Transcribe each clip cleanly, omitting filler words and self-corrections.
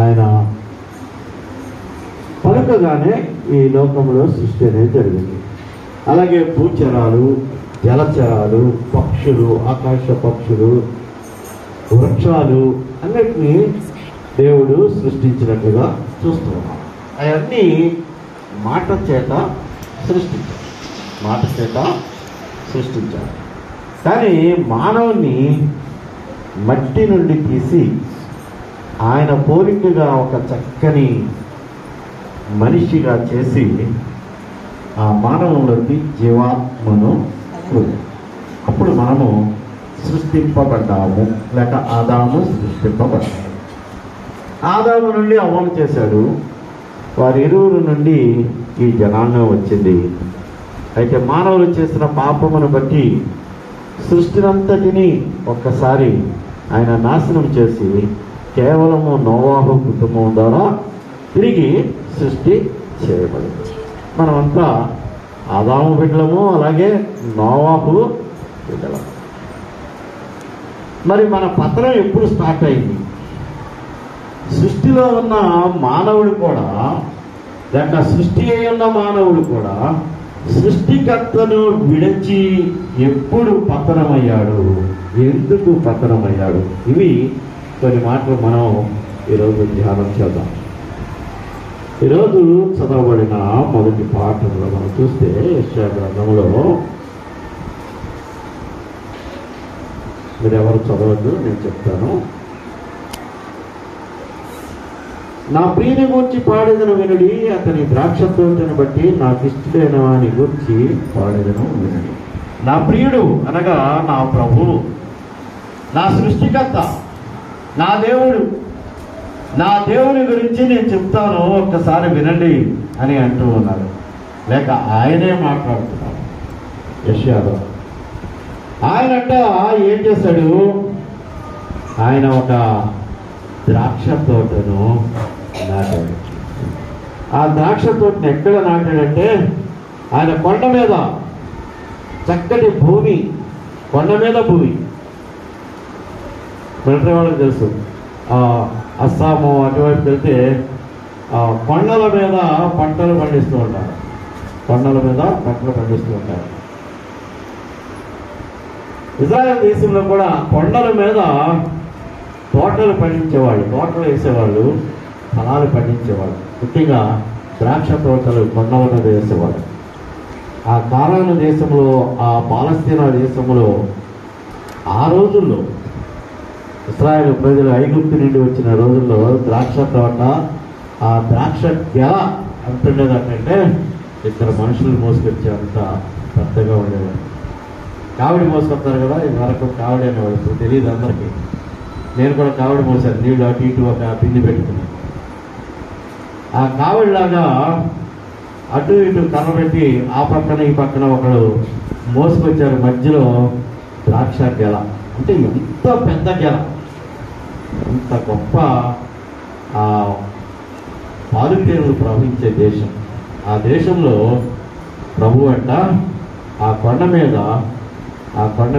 ఆయన పలుకగానే ఈ లోకంలో సృష్టి అనేది జరిగింది. అలాగే భూచరాలు, జలచరాలు, పక్షులు, ఆకాశ పక్షులు, వృక్షాలు అన్నిటినీ దేవుడు సృష్టించినట్టుగా చూస్తున్నాం. అవన్నీ మాట చేత సృష్టించారు, మాట చేత సృష్టించారు. కానీ మానవుని మట్టి నుండి తీసి ఆయన పోలికగా ఒక చక్కని మనిషిగా చేసి ఆ మానవులోకి జీవాత్మను అప్పుడు మనము సృష్టింపబడ్డాము, లేక ఆదాము సృష్టింపబడ్డాము. ఆదాము నుండి అవ్వను చేశాడు, వారి ఇరువురు నుండి ఈ జనాంగం వచ్చింది. అయితే మానవులు చేసిన పాపమును బట్టి సృష్టినంతటినీ ఒక్కసారి ఆయన నాశనం చేసి కేవలము నోవాహు కుటుంబం ద్వారా తిరిగి సృష్టి చేయబడింది. మనమంతా ఆదాము బిడ్డలము, అలాగే నోవాహు బిడ్డలము. మరి మన పతనం ఎప్పుడు స్టార్ట్ అయింది? సృష్టిలో ఉన్న మానవుడు కూడా, లేక సృష్టి అయి ఉన్న మానవుడు కూడా సృష్టికర్తను విడిచి ఎప్పుడు పతనమయ్యాడు, ఎందుకు పతనమయ్యాడు? ఇవి కొన్ని మాటలు మనం ఈరోజు ధ్యానం చేద్దాం. ఈరోజు చదవబడిన మొదటి పాఠంలో మనం చూస్తే యెషయా గ్రంథంలో, మీరు ఎవరు చదవద్దు, నేను చెప్తాను. నా ప్రియుని గూర్చి పాడేదను వినుడి, అతని ద్రాక్ష తోటను బట్టి నాకు ఇష్టమైన వాని గూర్చి పాడేదను వినుడి. నా ప్రియుడు అనగా నా ప్రభువు, నా సృష్టికర్త, నా దేవుడు, నా దేవుని గురించి నేను చెప్తాను, ఒక్కసారి వినండి అని అంటూ ఉన్నారు. లేక ఆయనే మాట్లాడుతున్నారు యెషయాలో. ఆయనంట ఏం చేశాడు? ఆయన ఒక ద్రాక్ష తోటను నాటాడు. ఆ ద్రాక్ష తోటను ఎక్కడ నాటాడంటే ఆయన కొండ మీద, చక్కటి భూమి, కొండ మీద భూమి. మిలిటరీ వాళ్ళకి తెలుసు, అస్సాము అటువైపు వెళ్తే కొండల మీద పంటలు పండిస్తూ ఉంటారు, కొండల మీద పంటలు పండిస్తూ ఉంటారు. ఇజ్రాయెల్ దేశంలో కూడా కొండల మీద తోటలు పండించేవాళ్ళు, తోటలు వేసేవాళ్ళు, ఫలాలు పండించేవాళ్ళు. ముఖ్యంగా ద్రాక్ష తోటలు కొండల మీద వేసేవాళ్ళు. ఆ కానాను దేశంలో, ఆ పాలస్తీనా దేశంలో ఆ రోజుల్లో ఇశ్రాయేలు ప్రజలు ఐగుప్తు నుండి వచ్చిన రోజుల్లో ద్రాక్ష తోట, ఆ ద్రాక్ష గెల ఎంత ఉండేదంటే ఇద్దరు మనుషులు మోసుకొచ్చేంత పెద్దగా ఉండేవాడు. కావిడి మోసుకొస్తారు కదా, ఇది వరకు కావిడి అనేవాడు, ఇప్పుడు తెలియదు అందరికీ. నేను కూడా కావిడి మోసాను, నీళ్ళు అటు ఇటు ఒక బింది పెట్టుకున్నాను. ఆ కావిడిలాగా అటు ఇటు కర్ర పెట్టి ఆ పక్కన ఈ పక్కన ఒకడు మోసుకొచ్చారు. మధ్యలో ద్రాక్ష గెల, అంటే ఎంత పెద్ద గెల, అంత గొప్ప ఆ పాలుతేనెలు ప్రవహించే దేశం. ఆ దేశంలో ప్రభు అంట ఆ కొండ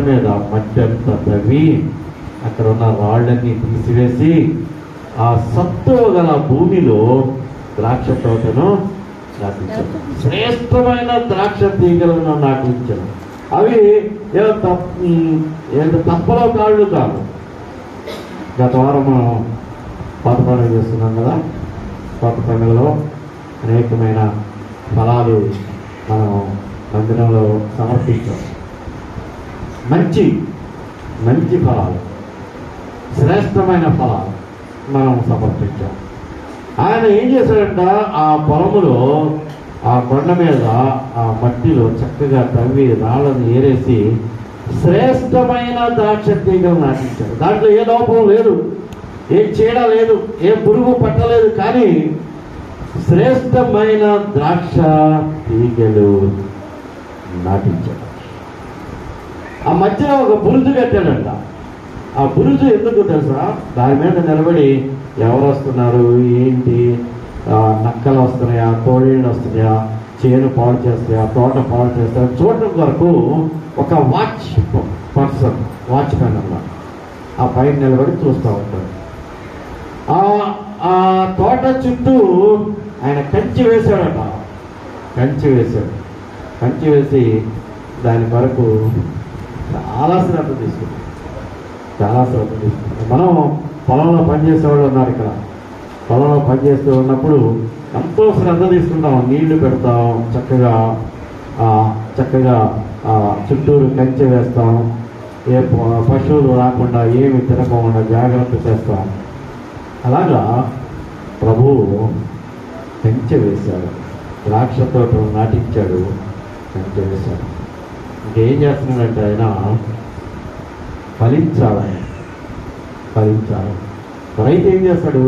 మీద మట్టి అంతా తవ్వి అక్కడ ఉన్న రాళ్ళన్నీ తీసివేసి ఆ సత్తువ గల భూమిలో ద్రాక్ష తోటను నాటించారు. శ్రేష్టమైన ద్రాక్ష తీగలను నాటించారు. అవి తప్పలో కాళ్ళు కాదు. గత వారం మనం కొత్త పండుగ చేస్తున్నాం కదా, కొత్త పండుగలో అనేకమైన ఫలాలు మనం మందిరంలో సమర్పించాం. మంచి మంచి ఫలాలు, శ్రేష్టమైన ఫలాలు మనం సమర్పించాం. ఆయన ఏం చేశాడంట, ఆ పొలములో, ఆ కొండ మీద, ఆ మట్టిలో చక్కగా తవ్వి రాళ్ళను ఏరేసి శ్రేష్టమైన ద్రాక్ష తీగలు నాటించాడు. దాంట్లో ఏ లోపం లేదు, ఏ చీడ లేదు, ఏ పురుగు పట్టలేదు, కానీ శ్రేష్టమైన ద్రాక్ష తీగలు నాటించాడు. ఆ మధ్యలో ఒక బురుజు కట్టాడంట. ఆ బురుజు ఎందుకు తెలుసా? దాని మీద నిలబడి ఎవరు వస్తున్నారు, ఏంటి, నక్కలు వస్తున్నాయా, తోడేళ్ళు వస్తున్నాయా, చేను పాడు చేస్తాయా, తోట పాడు చేస్తాయా చూడటం వరకు ఒక వాచ్మెన్ అన్నమాట ఆ పైన నిలబడి చూస్తూ ఉంటాడు. ఆ ఆ తోట చుట్టూ ఆయన కంచి వేశాడట. కంచి వేశాడు. కంచి వేసి దాని కొరకు చాలా శ్రద్ధ తీసుకున్నాం. చాలా శ్రద్ధ తీసుకున్నాం. మనం పొలంలో పనిచేసేవాళ్ళు ఉన్నారు ఇక్కడ. పొలంలో పనిచేస్తూ ఉన్నప్పుడు ఎంతో శ్రద్ధ తీసుకుంటాం. నీళ్లు పెడతాం, చక్కగా చుట్టూరు కంచె వేస్తాం, ఏ పశువులు రాకుండా ఏమి తినకుండా జాగ్రత్త చేస్తాం. అలాగా ప్రభువు కంచె వేశాడు. ద్రాక్ష తోటలు నాటించాడు, కంచె వేశాడు. ఇంకేం చేస్తున్నాడంటే ఆయన ఫలించాలి. రైతు ఏం చేస్తాడు?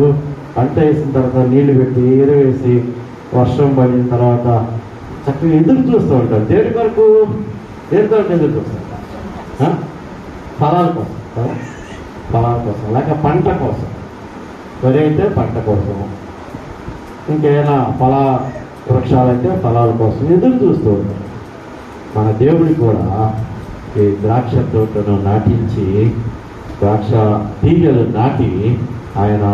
పంట వేసిన తర్వాత నీళ్లు పెట్టి ఎరువేసి వర్షం పడిన తర్వాత చక్కగా ఎదురు చూస్తూ ఉంటాడు. దేని కొరకు ఎదురు చూస్తాడు? ఫలాల కోసం కదా, ఫలాల కోసం, లేక పంట కోసం. వరి అయితే పంట కోసం, ఇంకేమైనా వృక్షాలైతే ఫలాల కోసం ఎదురు చూస్తూ ఉంటాడు. మన దేవుడి కూడా ఈ ద్రాక్ష తోటను నాటించి, ద్రాక్ష తీగలు నాటి ఆయన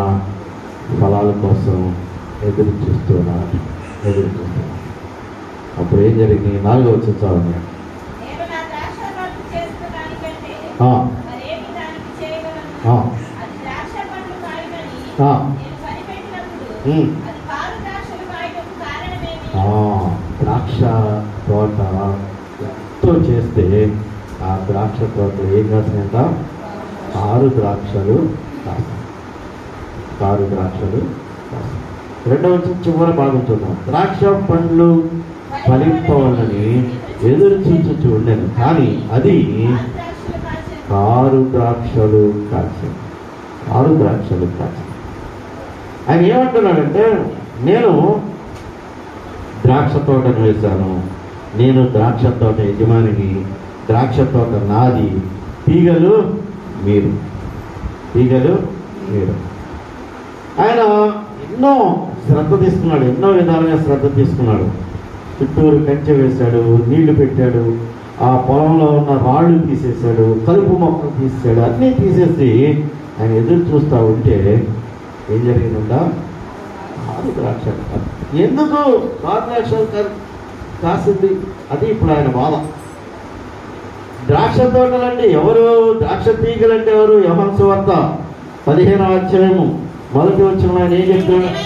ఫలాల కోసం ఎదురు చూస్తున్నాడు. అప్పుడు ఏం జరిగింది? 4వ వచనం చదవండి. ద్రాక్ష తోట ఎంతో చేస్తే ఆ ద్రాక్ష తోట ఏం కాసినంత 6 ద్రాక్షలు కాస్తాయి. 6 ద్రాక్షలు కాస్తాయి. 2వ వచనం చివరి భాగం చూద్దాం. ద్రాక్ష పండ్లు ఫలింపవాలని ఎదురు చూచుచూ ఉండేది, కానీ అది 6 ద్రాక్షలు కాసింది. 6 ద్రాక్షలు కాసింది. ఆయన ఏమంటున్నాడంటే, నేను ద్రాక్ష తోటను వేశాను, నేను ద్రాక్ష తోట యజమానిని, ద్రాక్ష తోట నాది, తీగలు మీరు. ఆయన ఎన్నో శ్రద్ధ తీసుకున్నాడు, ఎన్నో విధాలుగా శ్రద్ధ తీసుకున్నాడు. చుట్టూరు కంచె వేశాడు, నీళ్లు పెట్టాడు, ఆ పొలంలో ఉన్న రాళ్ళు తీసేశాడు, కలుపు మొక్కలు తీసేశాడు. అన్నీ తీసేసి ఆయన ఎదురు చూస్తూ ఉంటే ఏం జరిగిందంట? 6 ద్రాక్షలు. ఎందుకు 6 ద్రాక్షలు కాసింది? అది ఇప్పుడు ఆయన బాధ. ద్రాక్ష తోటలంటే ఎవరు? ద్రాక్ష తీగలంటే ఎవరు? యోహాను సువార్త 15వ అధ్యాయము 1వ వచనంలో ఆయన ఏం చెప్తున్నాడు?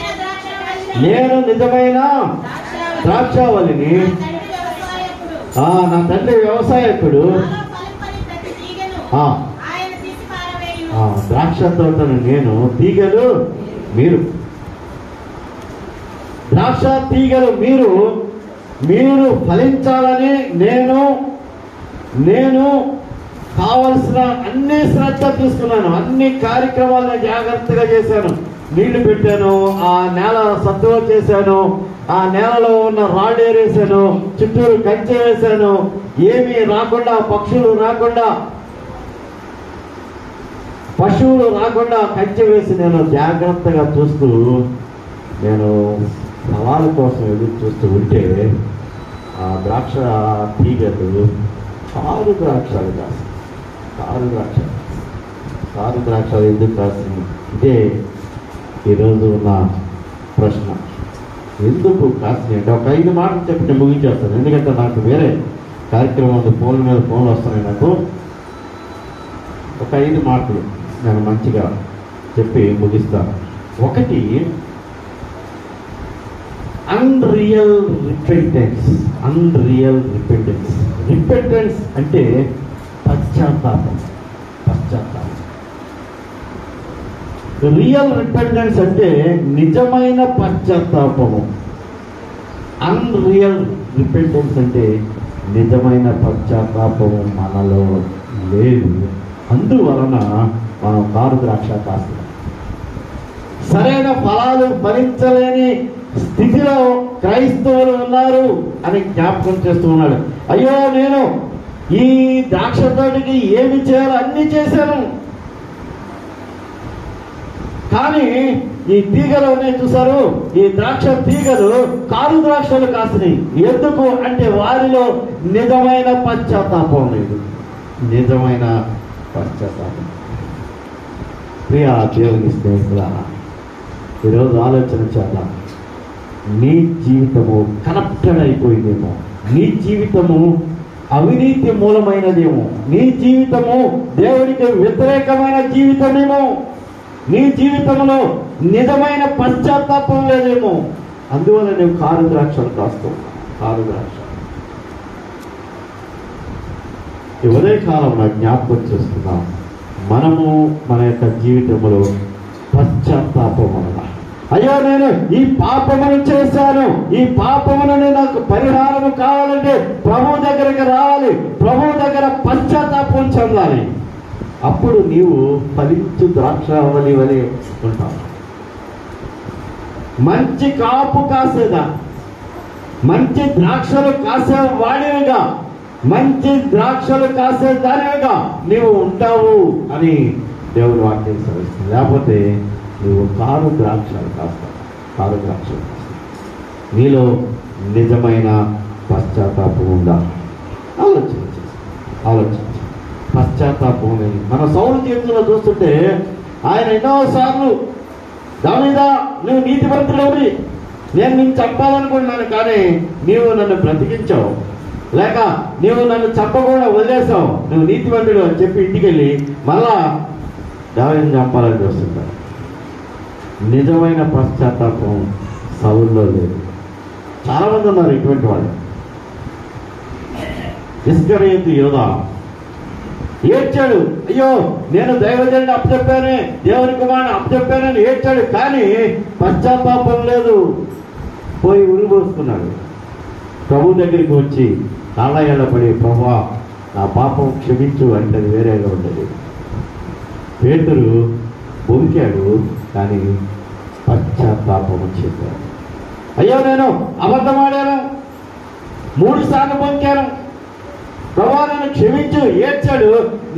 నేను నిజమైన ద్రాక్షావళిని, నా తండ్రి వ్యవసాయకుడు. ద్రాక్ష తోటను నేను, తీగలు మీరు. ద్రాక్ష తీగలు మీరు ఫలించాలని నేను కావలసిన అన్ని శ్రద్ధ తీసుకున్నాను. అన్ని కార్యక్రమాలను జాగ్రత్తగా చేశాను. నీళ్లు పెట్టాను, ఆ నేల సత్తువ చేశాను, ఆ నేలలో ఉన్న రాళ్ళు ఏరేసాను, చుట్టూరు కంచె వేశాను. ఏమీ రాకుండా, పశువులు రాకుండా కంచె వేసి నేను జాగ్రత్తగా చూస్తూ, నేను ఫలాల కోసం ఎదురు చూస్తూ ఉంటే ఆ ద్రాక్ష తీగలు 6 ద్రాక్షలు కాసి. 6 ద్రాక్షలు ఎందుకు కాసింది? ఇదే ఈరోజు ఉన్న ప్రశ్న. ఎందుకు కాసింది అంటే ఒక 5 మాటలు చెప్పి నేను ముగించేస్తాను. ఎందుకంటే నాకు వేరే కార్యక్రమం ఉంది, ఫోన్ల మీద ఫోన్లు వస్తున్నాయి నాకు. ఒక 5 మాటలు నేను మంచిగా చెప్పి ముగిస్తాను. ఒకటి, అన్రియల్ రిపెంటెన్స్. రిపెంటెన్స్ అంటే పశ్చాత్తాపం. రియల్ రిపెంటెన్స్ అంటే నిజమైన పశ్చాత్తాపము. అన్రియల్ రిపెంటెన్స్ అంటే నిజమైన పశ్చాత్తాపము మనలో లేదు. అందువలన మనం 6 ద్రాక్ష కాస్తాం. సరైన ఫలాలు ఫలించలేని స్థితిలో క్రైస్తవులు ఉన్నారు అని జ్ఞాపకం చేస్తూ ఉన్నాడు. అయ్యో, నేను ఈ ద్రాక్ష తోటకి ఏమి చేయాలో అన్ని చేశాను, కానీ ఈ తీగలు ఉన్నాయి చూసారు, ఈ ద్రాక్ష తీగలు 6 ద్రాక్షలు కాసినాయి. ఎందుకు అంటే వారిలో నిజమైన పశ్చాత్తాపం లేదు. నిజమైన పశ్చాత్తాపం. ప్రియ దేవుని స్నేహితులారా, ఈరోజు ఆలోచన చేద్దాం. నీ జీవితము కనెక్టెడ్ అయిపోయిందేమో, నీ జీవితము అవినీతి మూలమైనదేమో, నీ జీవితము దేవుడికి వ్యతిరేకమైన జీవితమేమో, నీ జీవితంలో నిజమైన పశ్చాత్తాపం లేదేమో. అందువల్ల నువ్వు కారు ద్రాక్షలు కాస్తావు. కారు ద్రాక్ష ఈ ఉదయకాలంలో జ్ఞాపకం చేస్తున్నాం. మనము మన యొక్క జీవితంలో పశ్చాత్తాపం అనగా, అయ్యో నేను ఈ పాపమును చేశాను, ఈ పాపమును నాకు పరిహారము కావాలంటే ప్రభు దగ్గరికి రావాలి, ప్రభు దగ్గర పశ్చాత్తాపం చెందాలి. అప్పుడు నీవు ఫలించు ద్రాక్షావళి వలె ఉంటావు. మంచి కాపు కాసేదా, మంచి ద్రాక్షలు కాసే వాడివిగా, మంచి ద్రాక్షలు కాసే దానివిగా నీవు ఉంటావు అని దేవుడు వాక్యం సెలవిస్తుంది. లేకపోతే నువ్వు కారు ద్రాక్షలు కాస్తావు, కారు ద్రాక్షలు కాస్తావు. నీలో నిజమైన పశ్చాత్తాపం ఉందా? ఆలోచించు. పశ్చాత్తాపం అనేది మన సౌలు జీవితంలో చూస్తుంటే ఆయన ఎన్నోసార్లు, దావీదా నువ్వు నీతిమంతుడవి, నేను నిన్ను చంపాలనుకున్నాను కానీ నీవు నన్ను బ్రతికించావు, లేక నీవు నన్ను చంపకుండా వదిలేసావు, నువ్వు నీతిమంతుడు అని చెప్పి ఇంటికి వెళ్ళి మళ్ళా దావీదుని చంపాలని చూస్తుంటాడు. నిజమైన పశ్చాత్తాపం సౌలులో లేదు. చాలా మంది ఉన్నారు ఇటువంటి వాళ్ళు. ఇస్కరియోతు యోధా ఏడ్చాడు, అయ్యో నేను దైవజనుడిని అప్పచెప్పానే, దేవుని కుమారుని అప్పచెప్పానని ఏడ్చాడు, కానీ పశ్చాత్తాపం లేదు. పోయి ఉరిపోసుకున్నాడు. ప్రభు దగ్గరికి వచ్చి కాళ్ళ ప్రభువా నా పాపం క్షమించు అంటే అది వేరేగా ఉండేది. పేతురు పొంకాడు, కానీ పశ్చాత్తాపం చెప్పాడు. అయ్యో నేను అబద్ధమాడాను, 3 సార్లు పొంకాను, ప్రభువా నన్ను క్షమించు ఏడ్చాడు.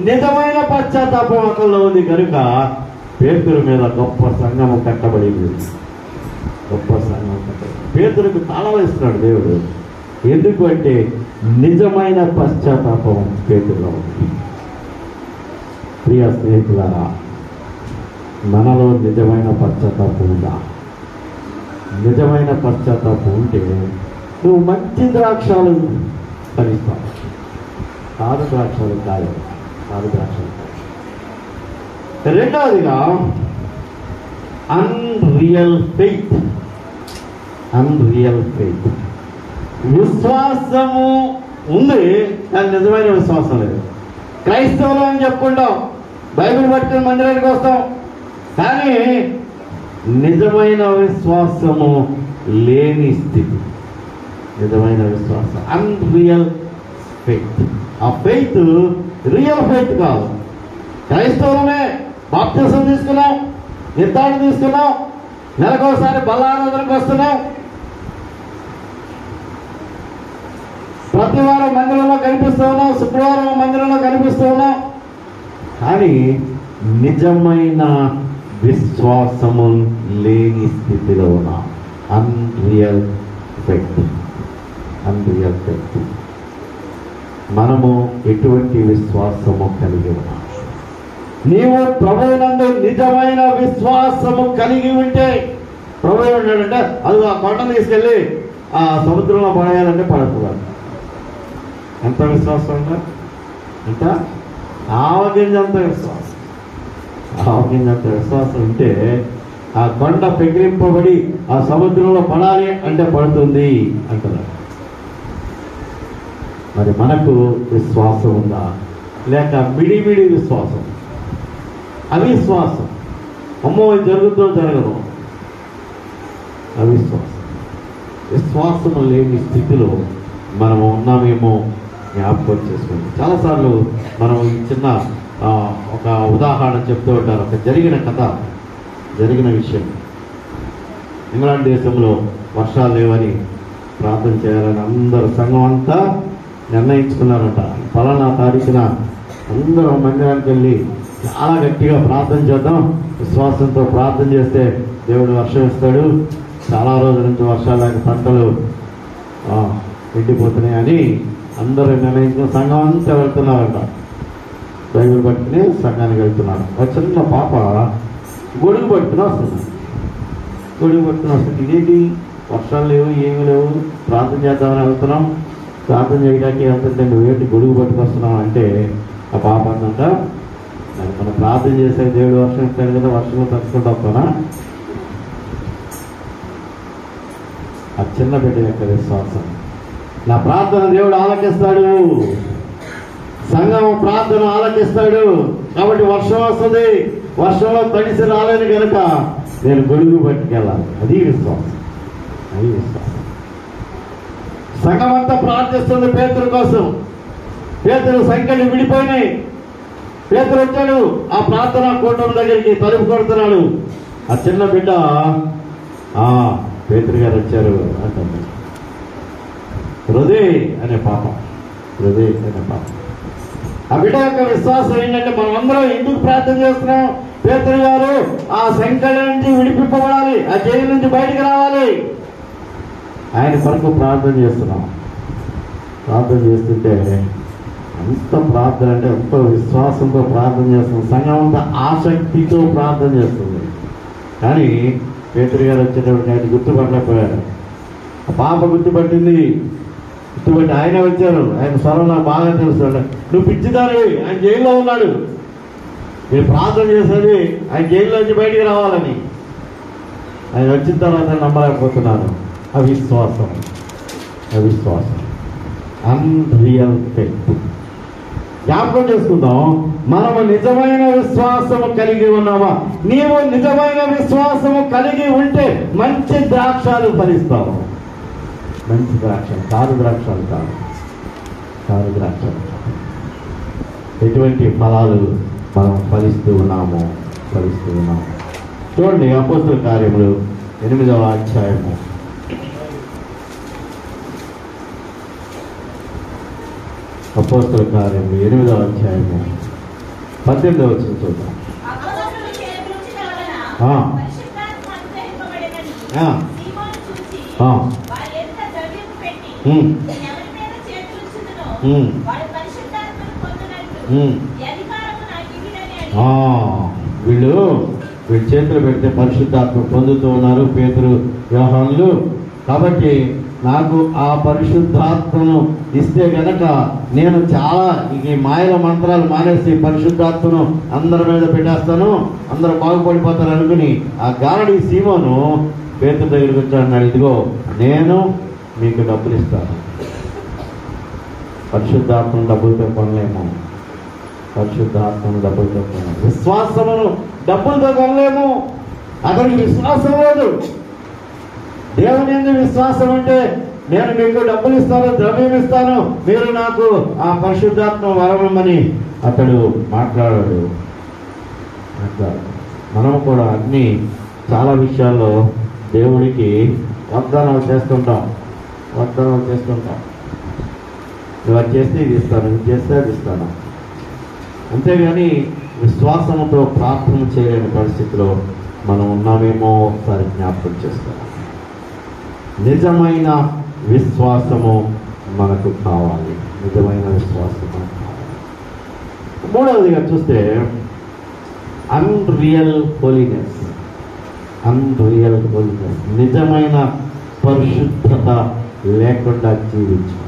నిజమైన పశ్చాత్తాపం అతనిలో ఉంది కనుక పేతురు మీద గొప్ప సంఘము కట్టబడింది. గొప్ప సంఘం కట్టబడింది. పేతురుకు తాళం ఇస్తున్నాడు దేవుడు. ఎందుకు అంటే నిజమైన పశ్చాత్తాపం పేతురులో ఉంది. ప్రియ స్నేహితులారా, మనలో నిజమైన పశ్చాత్తాపం ఉందా? నిజమైన పశ్చాత్తాపం ఉంటే నువ్వు మంచి ద్రాక్షలు ఫలిస్తావు. కారు ద్రాక్షలు కాదు, కారు ద్రాక్షలు కాదు. రెండవదిగా అన్రియల్ ఫెయిత్. అన్రియల్ ఫెయిత్, విశ్వాసము ఉంది కానీ నిజమైన విశ్వాసం లేదు. క్రైస్తవులు అని చెప్పుకుంటాం, బైబిల్ పట్టుకుని మందిరానికి వస్తాం, కానీ నిజమైన విశ్వాసము లేని స్థితి. నిజమైన విశ్వాసం అన్రియల్ ఫెయిత్. ఆ ఫెయిత్ రియల్ ఫెయిత్ కాదు. క్రైస్తవులమే, బాప్తిసం తీసుకున్నాం, నిర్ధారణ తీసుకున్నాం, నెలకోసారి బల్లారాధనకు వస్తున్నాం, ప్రతి వారం మందిరంలో కనిపిస్తూ ఉన్నాం, శుక్రవారం మందిరంలో కనిపిస్తూ ఉన్నాం, కానీ నిజమైన విశ్వాసము లేని స్థితిలో ఉన్నాం. Unreal faith. Unreal faith. మనము ఎటువంటి విశ్వాసము కలిగి ఉన్నాం? నీవు ప్రభువునందు నిజమైన విశ్వాసము కలిగి ఉంటే, ప్రభు ఏమన్నాడంటే అది ఆ కొండను తీసుకెళ్ళి ఆ సముద్రంలో పడేయాలంటే పడుతున్నారు. ఎంత విశ్వాసం ఉందా? ఎంత ఆవగింజంత విశ్వాసం. ఆవగింజంత విశ్వాసం ఉంటే ఆ కొండ పెగిలింపబడి ఆ సముద్రంలో పడాలి అంటే పడుతుంది అంటారు. మరి మనకు విశ్వాసం ఉందా? లేక మిడిమిడి విశ్వాసం, అవిశ్వాసం, అమ్మో ఇది జరుగుతుందో జరగదు, అవిశ్వాసం. విశ్వాసం లేని స్థితిలో మనము ఉన్నామేమో జ్ఞాపకం చేసుకోండి. చాలాసార్లు మనం ఈ చిన్న ఒక ఉదాహరణ చెప్తూ ఉంటారు. ఒక జరిగిన కథ, జరిగిన విషయం. ఇంగ్లాండ్ దేశంలో వర్షాలు లేవని ప్రార్థన చేయాలని అందరూ సంఘం అంతా నిర్ణయించుకున్నారంట. ఫలానా తారీఖున అందరూ మందిరానికి వెళ్ళి చాలా గట్టిగా ప్రార్థన చేద్దాం, విశ్వాసంతో ప్రార్థన చేస్తే దేవుడు వర్షం ఇస్తాడు, చాలా రోజుల నుంచి వర్షాలు లేక పంటలు ఎండిపోతున్నాయి అని అందరూ నిర్ణయించుకుని సంఘం అంతా వెళ్తున్నారంట. బైబిల్ పట్టుకుని సంఘానికి వెళ్తున్నారు. ఒక చిన్న పాప గొడుగు పట్టుకుని వస్తుంది. గొడుగు పట్టుకుని వస్తుంది. ఇదేంటి, వర్షాలు లేవు, ఏమి లేవు, ప్రార్థన చేద్దామని వెళ్తున్నాం, ప్రార్థన చేయడానికి వెళ్తుంటే నువ్వేంటి గొడుగు పట్టుకొస్తున్నావు అంటే ఆ పాప అందంట, మనం ప్రార్థన చేసే దేవుడు వర్షం ఇస్తాడు కదా, వర్షంలో తట్టుకుంటూ వస్తానా? ఆ చిన్న బిడ్డ యొక్క విశ్వాసం, నా ప్రార్థన దేవుడు ఆలకిస్తాడు, సంఘం ప్రార్థన ఆలకిస్తాడు, కాబట్టి వర్షం వస్తుంది, వర్షంలో తడిసి రాలేను కనుక నేను గొడుగు పట్టుకెళ్ళాలి. అది విశ్వాసం, అది విశ్వాసం. సంఘం అంతా ప్రార్థిస్తుంది పేతురు కోసం. పేతురు సంఖ్యలు విడిపోయినాయి. పేతురు వచ్చాడు ఆ ప్రార్థన కూటమి దగ్గరికి, తలుపు కొడుతున్నాడు. ఆ చిన్న బిడ్డ పేతురు గారు వచ్చారు అంటుంది. హృదయ్ అనే పాపం, హృదయ్ అనే పాపం. ఆ బిడ్డ యొక్క విశ్వాసం ఏంటంటే, మనం అందరం ఎందుకు ప్రార్థన చేస్తున్నాం? పేతురు గారు ఆ సంఖ్యల నుంచి విడిపింపబడాలి, ఆ జైలు నుంచి బయటకు రావాలి, ఆయన కొరకు ప్రార్థన చేస్తున్నాం. ప్రార్థన చేస్తుంటే ఎంత ప్రార్థన అంటే ఎంతో విశ్వాసంతో ప్రార్థన చేస్తుంది. సంఘం అంతా ఆసక్తితో ప్రార్థన చేస్తుంది. కానీ పేతురు గారు వచ్చేటప్పుడు ఆయన గుర్తుపట్టలేకపోయారు. ఆ పాప గుర్తుపట్టింది. గుర్తుపట్టి ఆయన వచ్చారు. ఆయన స్వరం నాకు బాగా తెలుసు. నువ్వు పిచ్చిదానివి, ఆయన జైల్లో ఉన్నాడు, నేను ప్రార్థన చేసేది ఆయన జైల్లో నుంచి బయటికి రావాలని. ఆయన వచ్చిన తర్వాత నమ్మలేకపోతున్నాను. అవిశ్వాసం, అవిశ్వాసం, అన్రియల్ ఫెయిత్. జ్ఞాపకం చేసుకుందాం, మనము నిజమైన విశ్వాసము కలిగి ఉన్నామా? నీవు నిజమైన విశ్వాసము కలిగి ఉంటే మంచి ద్రాక్షాలు ఫలిస్తావు. మంచి ద్రాక్షలు, కారు ద్రాక్షాలు కాదు, కారు ద్రాక్షలు. ఎటువంటి ఫలాలు మనం ఫలిస్తూ ఉన్నాము? చూడండి, అపోస్తల కార్యములు 8వ అధ్యాయము. అపోస్తల కార్యములు 8వ అధ్యాయము 18వ వచనం చూద్దాం. వీళ్ళు చేతులు పెడితే పరిశుద్ధాత్మ పొందుతూ ఉన్నారు పేతురు, యోహానులు. కాబట్టి నాకు ఆ పరిశుద్ధాత్మను ఇస్తే గనక నేను చాలా ఈ మాయల మంత్రాలు మానేసి పరిశుద్ధాత్మను అందరి మీద పెట్టేస్తాను, అందరూ బాగుపడిపోతారు అనుకుని ఆ గారడి సీమోను పేతురు దగ్గరికి వచ్చాడు. ఇదిగో నేను మీకు డబ్బులు ఇస్తాను. పరిశుద్ధాత్మను డబ్బులతో కొనలేము, పరిశుద్ధాత్మను డబ్బులతో కొనలేము, విశ్వాసమును డబ్బులతో కొనలేము. అతనికి విశ్వాసం లేదు. దేవుని యందు విశ్వాసం అంటే, నేను మీకు డబ్బులు ఇస్తాను, ద్రవ్యం ఇస్తాను, మీరు నాకు ఆ పరిశుద్ధాత్మ వరమని అతడు మాట్లాడాడు. మనం కూడా అన్ని చాలా విషయాల్లో దేవుడికి వాగ్దానాలు చేస్తుంటాం. నువ్వు అది చేస్తే ఇది ఇస్తాను, ఇది చేస్తే అది ఇస్తాను. అంతేగాని విశ్వాసంతో ప్రార్థన చేయలేని పరిస్థితిలో మనం ఉన్నామేమో ఒకసారి జ్ఞాపకం చేస్తాం. నిజమైన విశ్వాసము మనకు కావాలి, నిజమైన విశ్వాసం మనకు కావాలి. మూడవదిగా చూస్తే అన్రియల్ హోలీనెస్, నిజమైన పరిశుద్ధత లేకుండా జీవించు.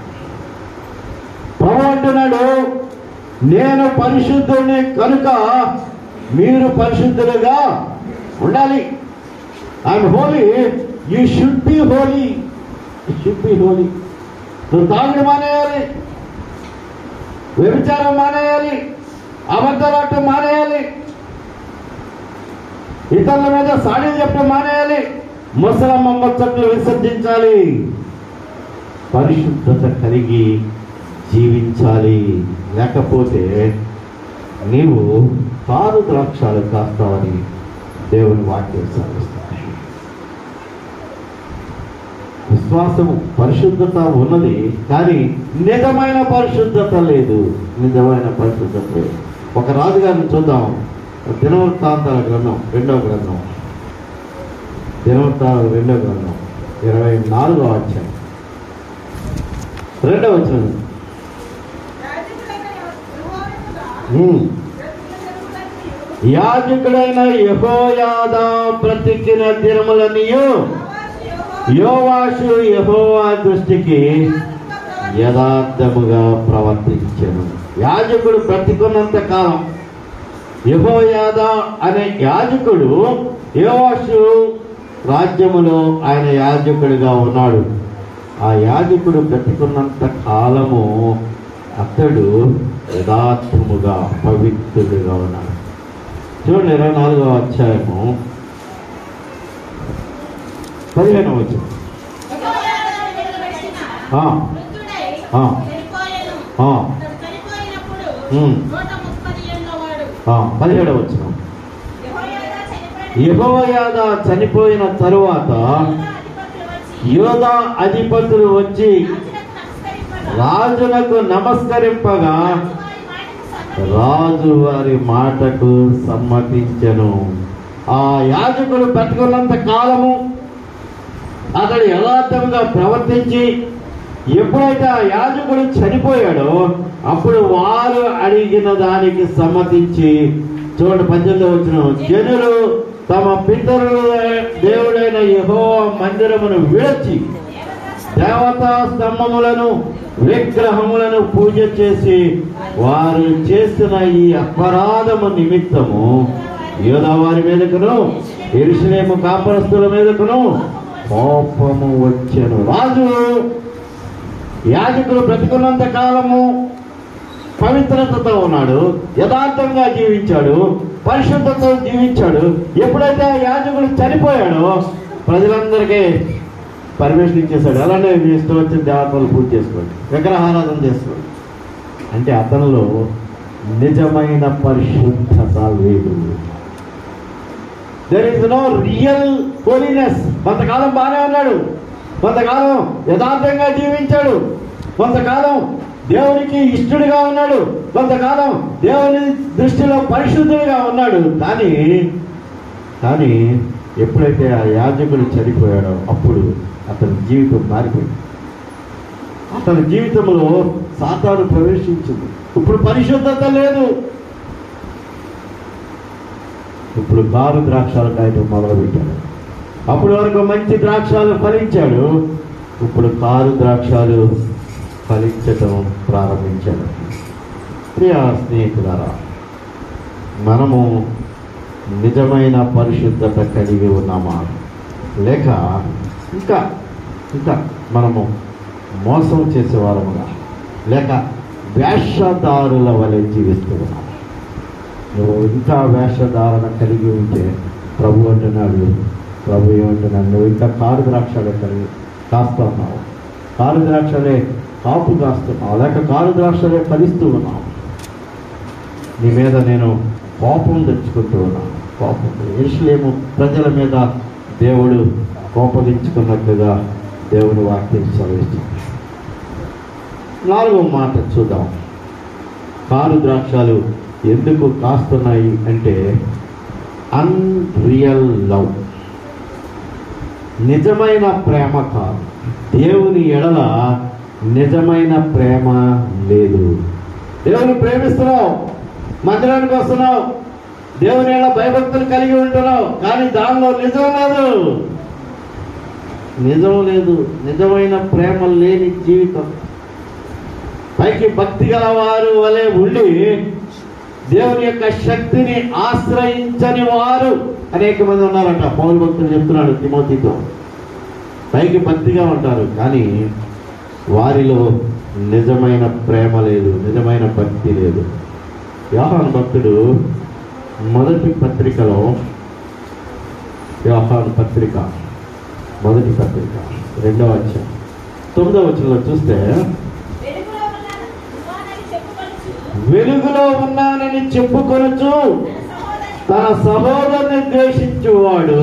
ప్రభు అంటున్నాడు, నేను పరిశుద్ధుని కనుక మీరు పరిశుద్ధులుగా ఉండాలి. I'm holy, you should be holy. నువ్వు తాగుడు మానేయాలి, వ్యభిచారం మానేయాలి, అబద్ధాలు మానేయాలి, ఇతరుల మీద సాడీలు చెప్పడం మానేయాలి, ముసలమ్మ ముచ్చట్లు విసర్జించాలి, పరిశుద్ధత కలిగి జీవించాలి. లేకపోతే నీవు కారు ద్రాక్షాలు కాస్తావని దేవుని వాక్యం సాధిస్తాయి. విశ్వాసము, పరిశుద్ధత ఉన్నది, కానీ నిజమైన పరిశుద్ధత లేదు. ఒక రాజుగారిని చూద్దాం. దినవృత్తాంతాల గ్రంథం 2వ గ్రంథం, 24వ అధ్యాయం 2వ వచనం. యాజకుడైన యెహోయాదా బ్రతికిన దినములనియు యోవాషు యెహోవా దృష్టికి యథార్థముగా ప్రవర్తించెను. యాజకుడు బ్రతికున్నంత కాలం యెహోయాదా అనే యాజకుడు యోవాషు రాజ్యములో ఆయన యాజకుడిగా ఉన్నాడు. ఆ యాజకుడు బ్రతికున్నంత కాలము అతడు యథార్థముగా పవిత్రుడిగా ఉన్నాడు. చూడండి 24వ అధ్యాయము 15వ వచనం. పదిహేడవ వచనం. యెహోయాదా చనిపోయిన తరువాత యోధా అధిపతులు వచ్చి రాజులకు నమస్కరింపగా రాజు వారి మాటకు సమ్మతించెను. ఆ యాజకుడు బ్రతికున్నంత కాలము అతడు యథార్థంగా ప్రవర్తించి ఎప్పుడైతే ఆ యాజకుడు చనిపోయాడో అప్పుడు వారు అడిగిన దానికి సమ్మతించి, చూడండి 18వ వచనం, జనులు తమ పితరుల దేవుడైన యెహోవా మందిరమును విడచి దేవతా స్తంభములను విగ్రహములను పూజ చేసి వారు చేసిన ఈ అపరాధము నిమిత్తము యూదా వారి మీదకును యెరూషలేము కాపురస్తుల మీదకును కోపము వచ్చెను. రాజు యాజకుడు బ్రతికున్నంత కాలము పవిత్రతతో ఉన్నాడు, యథార్థంగా జీవించాడు, పరిశుద్ధతతో జీవించాడు. ఎప్పుడైతే ఆ యాజకుడు చనిపోయాడో ప్రజలందరికీ పర్మిషన్ ఇచ్చేశాడు. అలానే మీ ఇష్టం వచ్చిన దేవతలు పూజ చేసుకోండి, విగ్రహారాధన చేసుకోండి. అంటే అతనిలో నిజమైన పరిశుద్ధత లేదు. There is no real holiness. కొంతకాలం బాగానే ఉన్నాడు, కొంతకాలం యథార్థంగా జీవించాడు, కొంతకాలం దేవునికి ఇష్టడుగా ఉన్నాడు, కొంతకాలం దేవుని దృష్టిలో పరిశుద్ధుడిగా ఉన్నాడు. కానీ ఎప్పుడైతే ఆ యాజకుడు చనిపోయాడో అప్పుడు అతని జీవితం మారిపోయింది. అతని జీవితంలో సాతాను ప్రవేశించింది. ఇప్పుడు పరిశుద్ధత లేదు. ఇప్పుడు కారు ద్రాక్షాలు కాయటం మొదలుపెట్టాడు. అప్పటి వరకు మంచి ద్రాక్షాలు ఫలించాడు, ఇప్పుడు కారు ద్రాక్షాలు ఫలించటం ప్రారంభించాడు. ప్రియ స్నేహితులారా, మనము నిజమైన పరిశుద్ధత కలిగి ఉన్నామా, లేక ఇంకా మనము మోసం చేసేవారముగా, లేక వేషధారుల వలె జీవిస్తూ ఉన్నాము? నువ్వు ఇంకా వేషధారణ కలిగి ఉంటే ప్రభు ఏమంటున్నాడు, నువ్వు ఇంకా కారు ద్రాక్షలే కాస్తున్నావు, కారు ద్రాక్షలే కాపు కాస్తున్నావు, లేక కారు ద్రాక్షలే ఫలిస్తూ ఉన్నావు. నీ మీద నేను కోపం తెచ్చుకుంటూ ఉన్నాను. కోపం యెరూషలేము ప్రజల మీద దేవుడు కోపగించుకున్నట్లుగా దేవుని వాక్యం చదివిస్తుంది. 4వ మాట చూద్దాం. కారు ద్రాక్షలు ఎందుకు కాస్తున్నాయి అంటే అన్రియల్ లవ్, నిజమైన ప్రేమ కాదు. దేవుని ఎడల నిజమైన ప్రేమ లేదు. దేవుని ప్రేమిస్తున్నావు, మందిరానికి వస్తున్నావు, దేవుని ఎడల భయభక్తులు కలిగి ఉంటున్నావు, కానీ దానిలో నిజం లేదు. నిజమైన ప్రేమ లేని జీవితం. పైకి భక్తి గల వారు వలె ఉండి దేవుని యొక్క శక్తిని ఆశ్రయించని వారు అనేక మంది ఉన్నారంట. పౌలు భక్తులు చెప్తున్నాడు తిమోతితో. పైకి భక్తిగా ఉంటారు, కానీ వారిలో నిజమైన ప్రేమ లేదు, నిజమైన భక్తి లేదు. యోహాను భక్తుడు మొదటి పత్రికలో, యోహాను పత్రిక మొదటి పత్రిక 2వ అధ్యాయం 9వ వచనంలో చూస్తే, వెలుగులో ఉన్నానని చెప్పుకొనుచు తన సహోదరుని ద్వేషించువాడు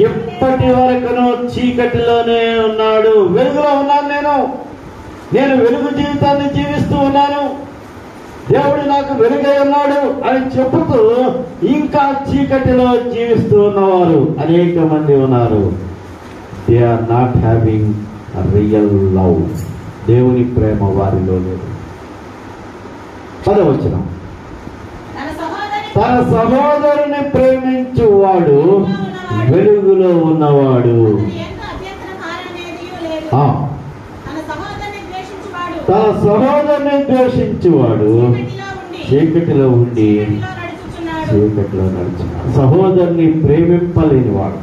ఎప్పటి వరకును చీకటిలోనే ఉన్నాడు. వెలుగులో ఉన్నాను, నేను వెలుగు జీవితాన్ని జీవిస్తూ ఉన్నాను, దేవుడు నాకు వెలుగై ఉన్నాడు అని చెబుతూ ఇంకా చీకటిలో జీవిస్తూ ఉన్నవారు అనేక మంది ఉన్నారు. They are not having real love. దేవుని ప్రేమ వారిలో లేదు. 10వ వచనం, తన సహోదరుని ప్రేమించువాడు వెలుగులో ఉన్నవాడు. తన సహోదరుని ద్వేషించువాడు చీకటిలో ఉండి చీకటిలో నడుచున్నాడు. సహోదరుని ప్రేమింపలేని వాడు.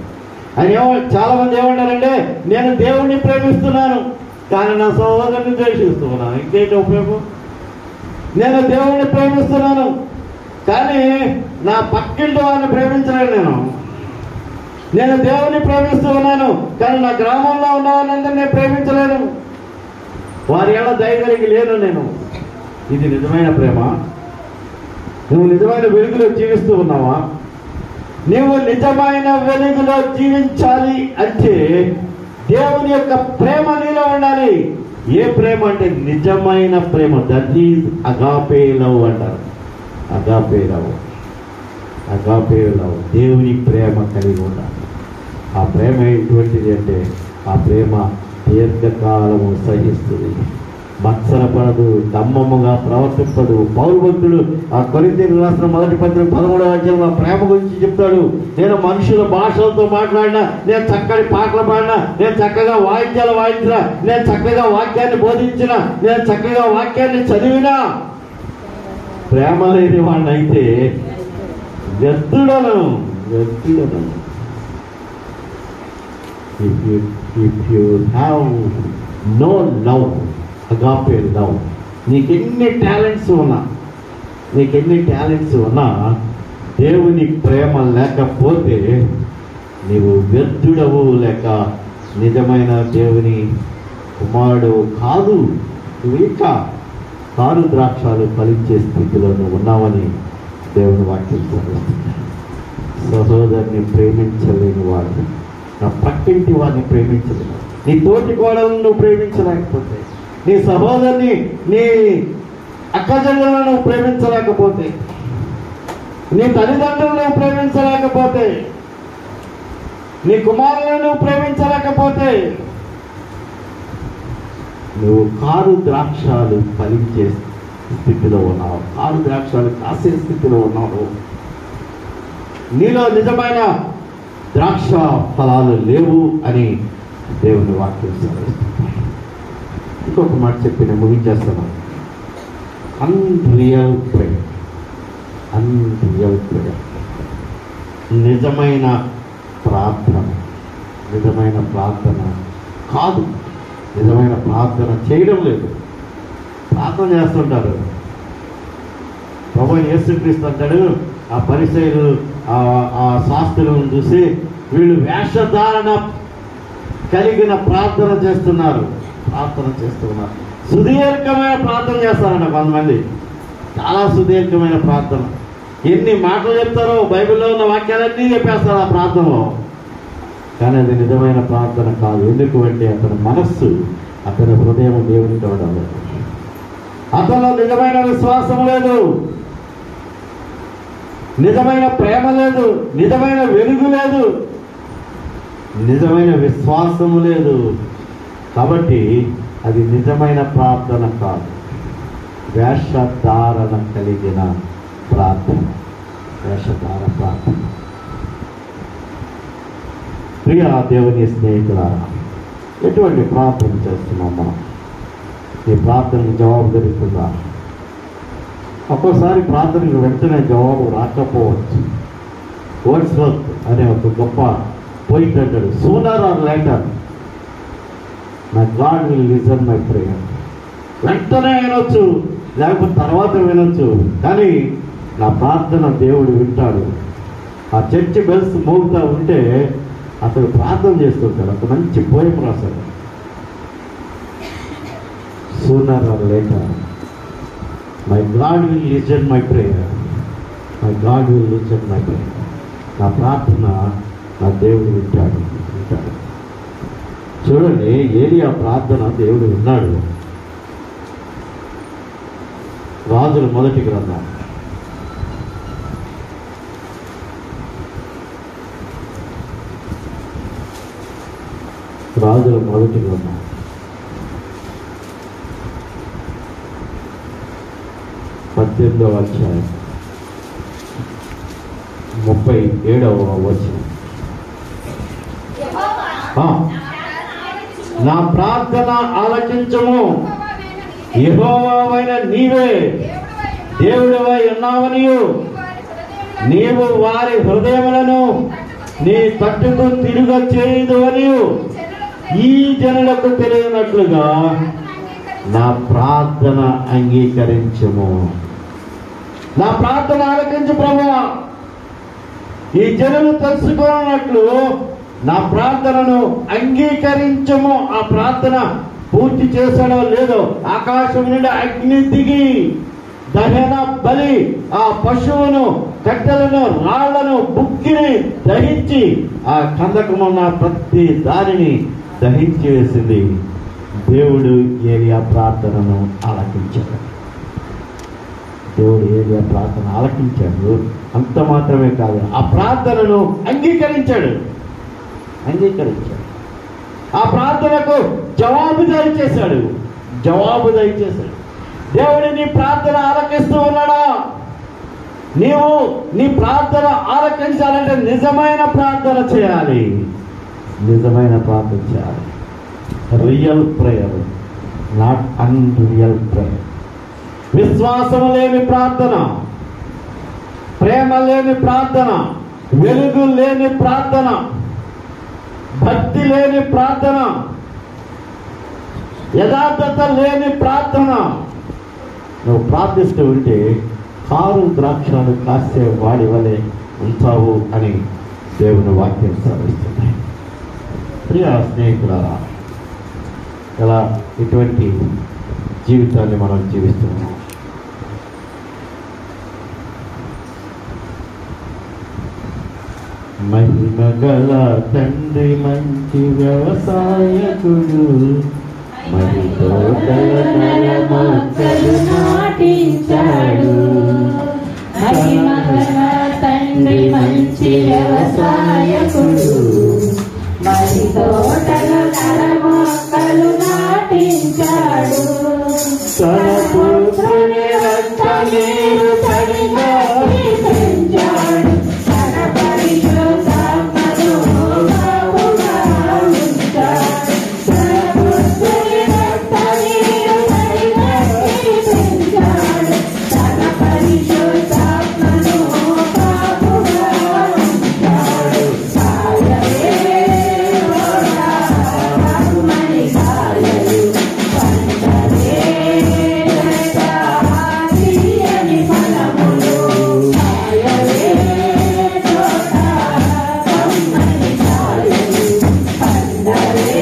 ఆయన చాలా మంది ఏమన్నారంటే, నేను దేవుణ్ణి ప్రేమిస్తున్నాను కానీ నా సహోదరుని ద్వేషిస్తున్నాను. ఇంకేంటి ఉపయోగం? నేను దేవుణ్ణి ప్రేమిస్తున్నాను కానీ నా పక్కింటి వారిని ప్రేమించలేను. నేను దేవుణ్ణి ప్రేమిస్తూ ఉన్నాను కానీ నా గ్రామంలో ఉన్న వాళ్ళందరినీ ప్రేమించలేను. వారి ఎలా దయగలిగి లేను నేను. ఇది నిజమైన ప్రేమ? నువ్వు నిజమైన వెలుగులో జీవిస్తూ ఉన్నావా? నువ్వు నిజమైన వెలుగులో జీవించాలి అంటే దేవుని యొక్క ప్రేమ నీలో ఉండాలి. ఏ ప్రేమ అంటే నిజమైన ప్రేమ. దట్ ఈజ్ అగాపే లవ్ అంటారు. Agape love, agape love. దేవుని ప్రేమ కలిగి ఉండాలి. ఆ ప్రేమ ఎటువంటిది అంటే ఆ ప్రేమ దీర్ఘకాలము సహిస్తుంది, మత్సరపడదు, దమ్మముగా ప్రవర్తింపదు. పౌలు భక్తుడు ఆ కొరింథీయులకు రాసిన 1 పత్రిక 13వ అధ్యాయంలో ప్రేమ గురించి చెప్తాడు. నేను మనుషుల భాషలతో మాట్లాడినా, నేను చక్కటి పాటలు పాడినా, నేను చక్కగా వాయిద్యాలు వాయించినా, నేను చక్కగా వాక్యాన్ని బోధించినా, నేను చక్కగా వాక్యాన్ని చదివినా, ప్రేమ లేని వాడిని అయితే వ్యర్థుడను. If you have no love, agape love, నీకెన్ని టాలెంట్స్ ఉన్నా దేవుని ప్రేమ లేకపోతే నీవు వ్యర్థుడవు, లేక నిజమైన దేవుని కుమారుడు కాదు. నువ్వు ఇంకా కారు ద్రాక్షాలు ఫలించే స్థితిలో నువ్వు ఉన్నావని దేవుని వాక్యం చూపిస్తుంది. సహోదరుని ప్రేమించలేని వాడు, నా పక్కింటి వాడిని ప్రేమించలేను, నీ తోటి కోడలను నువ్వు ప్రేమించలేకపోతే, నీ సహోదరుని, నీ అక్కచెల్లెలను నువ్వు ప్రేమించలేకపోతే, నీ తల్లిదండ్రులను ప్రేమించలేకపోతే, నీ కుమారులను ప్రేమించలేకపోతే, నువ్వు కారు ద్రాక్షాలు ఫలించే స్థితిలో ఉన్నావు, కారు ద్రాక్షాలు కాసే స్థితిలో ఉన్నావు. నీలో నిజమైన ద్రాక్ష ఫలాలు లేవు అని దేవుని వాక్యం సెలవిస్తుంది. ఇంకొక మాట చెప్పి నేను ముగించేస్తున్నాను. అన్రియల్ ప్రేయర్, నిజమైన ప్రార్థన కాదు. నిజమైన ప్రార్థన చేయడం లేదు. ప్రార్థన చేస్తుంటారు. ప్రభువైన యేసుక్రీస్తు అంటాడు, ఆ పరిసయ్యులు ఆ శాస్త్రులను చూసి వీళ్ళు వేషధారణ కలిగిన ప్రార్థన చేస్తున్నారు. సుదీర్ఘమైన ప్రార్థన చేస్తారంట కొంతమంది. చాలా సుదీర్ఘమైన ప్రార్థన. ఎన్ని మాటలు చెప్తారో, బైబిల్లో ఉన్న వాక్యాలన్నీ చెప్పేస్తారు ఆ ప్రార్థనలో. కానీ అది నిజమైన ప్రార్థన కాదు. ఎందుకు అంటే అతని మనస్సు, అతని హృదయం దేవునికి ఇవ్వడం లేదు. అతనిలో నిజమైన విశ్వాసం లేదు, నిజమైన ప్రేమ లేదు, నిజమైన వెలుగు లేదు, నిజమైన విశ్వాసము లేదు. కాబట్టి అది నిజమైన ప్రార్థన కాదు, వేషధారణ కలిగిన ప్రార్థన, వేషధార ప్రార్థన. ప్రియ దేవుని స్నేహితులారా, ఎటువంటి ప్రార్థన చేస్తున్నాం మనం? ఈ ప్రార్థనకు జవాబు దొరుకుతుందా? ఒక్కోసారి ప్రార్థనకు వెంటనే జవాబు రాకపోవచ్చు. వర్డ్స్వర్త్ అనే ఒక గొప్ప పోయిట్ అంటాడు, sooner or later my God will listen my prayer. వెంటనే వినొచ్చు, లేకపోతే తర్వాత వినొచ్చు, కానీ నా ప్రార్థన దేవుడు వింటాడు. ఆ చర్చి బెల్స్ మోగుతూ ఉంటే అతడు ప్రార్థన చేస్తుంటాడు. ఒక మంచి పోయం రాశాడు, sooner or later my God will listen my prayer, my God will listen my prayer. నా ప్రార్థన నా దేవుడు వింటాడు. చూడండి, ఏలియా ప్రార్థన దేవుడు విన్నాడు. రాజుల మొదటి గ్రంథం 18వ అధ్యాయం 37వ వచనం. నా ప్రార్థన ఆలకించము, యెహోవావైన నీవే దేవుడివై ఉన్నావనియు, నీవు వారి హృదయములను నీ తట్టుకు తిరుగ చేయదు అనియు ఈ జనులకు తెలియనట్లుగా నా ప్రార్థన అంగీకరించుము. నా ప్రార్థన ఆలకించు ప్రభువా. ఈ జనులు తెలుసుకున్నట్లు నా ప్రార్థనను అంగీకరించము. ఆ ప్రార్థన పూర్తి చేశాడో లేదో, ఆకాశం నుండి అగ్ని దిగి దహన బలి ఆ పశువును, కట్టెలను, రాళ్లను, బుక్కిని దహించి ఆ కందకమున్న ప్రతి దానిని దహించి వేసింది. దేవుడు ఏలియా ప్రార్థనను ఆలకించాడు. దేవుడు ఏలియా ప్రార్థన ఆలకించాడు. అంత మాత్రమే కాదు, ఆ ప్రార్థనను అంగీకరించాడు. ఆ ప్రార్థనకు జవాబు దయచేశాడు. దేవుడు నీ ప్రార్థన ఆలకిస్తూ ఉన్నాడా? నీవు నీ ప్రార్థన ఆలకించాలంటే నిజమైన ప్రార్థన చేయాలి. Real prayer, not unreal prayer. విశ్వాసము లేని ప్రార్థన, ప్రేమ లేని ప్రార్థన, వెలుగు లేని ప్రార్థన, భక్తి లేని ప్రార్థన, యథార్థత లేని ప్రార్థన. నువ్వు ప్రార్థిస్తూ ఉంటే కారు ద్రాక్షను కాసే వాడి వలె ఉంటావు అని దేవుని వాక్యం సాధిస్తుంది. ప్రియ స్నేహితులారా, ఇలా ఇటువంటి జీవితాన్ని మనం జీవిస్తున్నాం. మహిమగల తండ్రి మంచి వ్యవసాయకుడు, మరి తోటల మొక్కలు నాటించాడు. మహిమగల తండ్రి మంచి వ్యవసాయకుడు, మరి తోటల మొక్కలు నాటించాడు. తన పుత్రుని రక్త నీరు తడిగా పెంచాడు. తన పరిశుద్ధాత్మను బాగుగా ఉంచాడు. తన పుత్రుని రక్త నీరు తడిగా పెంచాడు. తన పరిశుద్ధాత్మను బాగుగా ఉంచాడు. సాయలే రఘుమణి సాయలు పంటలే తీయని ఫలములు. సాయలే తోట కమ్మని సాయలు పంటలే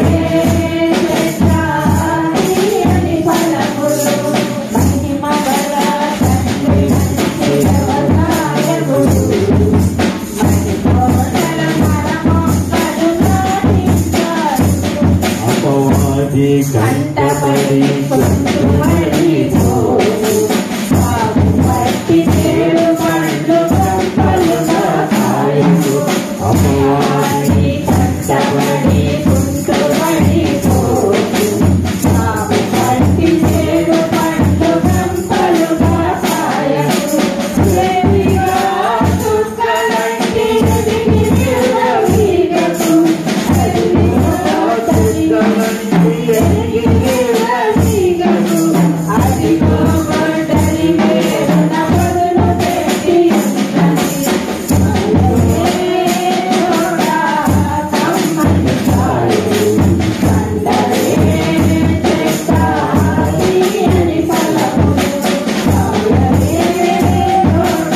తీయని ఫలములు. మహిమగల తండ్రి మంచి వ్యవసాయకుడు, మరి తోటల మొక్కలు నాటించాడు. అపవాది కంటబడి కొంటుమడిపోవు. బాగు పట్టి చేడు పండ్లు గంపలుగా కాయవు. అపవాది కంటబడి కొంటుమడిపోవు. బాగు పట్టి చేడు పండ్లు గంపలుగా కాయవు. దేవిగా చుక్కలంటి ఎదిగి నిలవీగకు. అదిగో తల్లిగలంటి ఎదిగి నిలవీగకు. అదిగో గొడ్డలి వేరున పొదలు పెట్టి ఉన్నది. సాయలే తోట కమ్మని సాయలు పంటలే చెట్ట తీయని ఫలములు. సాయలే తోట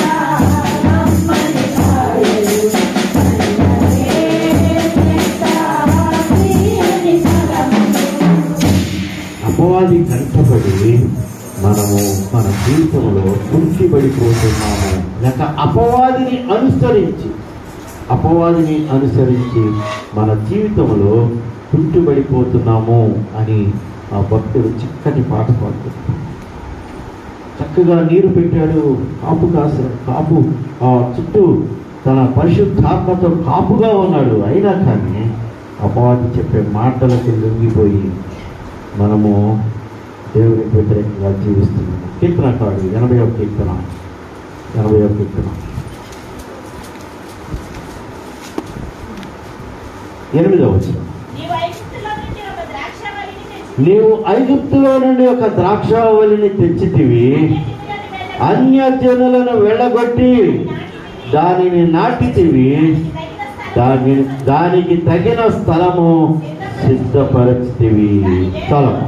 కమ్మని సాయలు పంటలే చెట్ట తీయని ఫలములు. అపవాది కంటబడి మనము మన జీవితంలో కుంటిపడిపోతున్నాము, లేక అపవాదిని అనుసరించి మన జీవితంలో కుంటిపడిపోతున్నాము అని ఆ భక్తుడు చక్కటి పాట పాడుతున్నాడు. చక్కగా నీరు పెట్టాడు, కాపు కాసాడు. కాపు ఆ చుట్టూ తన పరిశుద్ధాత్మతో కాపుగా ఉన్నాడు. అయినా కానీ అపవాది చెప్పే మాటలకు లొంగిపోయి మనము దేవునికి వ్యతిరేకంగా జీవిస్తున్నాము. కీర్తనకారుడు 80వ కీర్తన 8వ వచనం. నీవు ఐగుప్తులో నుండి ఒక ద్రాక్షావళిని తెచ్చితివి, అన్యజనులను వెళ్ళగొట్టి దానిని నాటితివి, దానికి తగిన స్థలము సిద్ధపరచితివి. స్థలము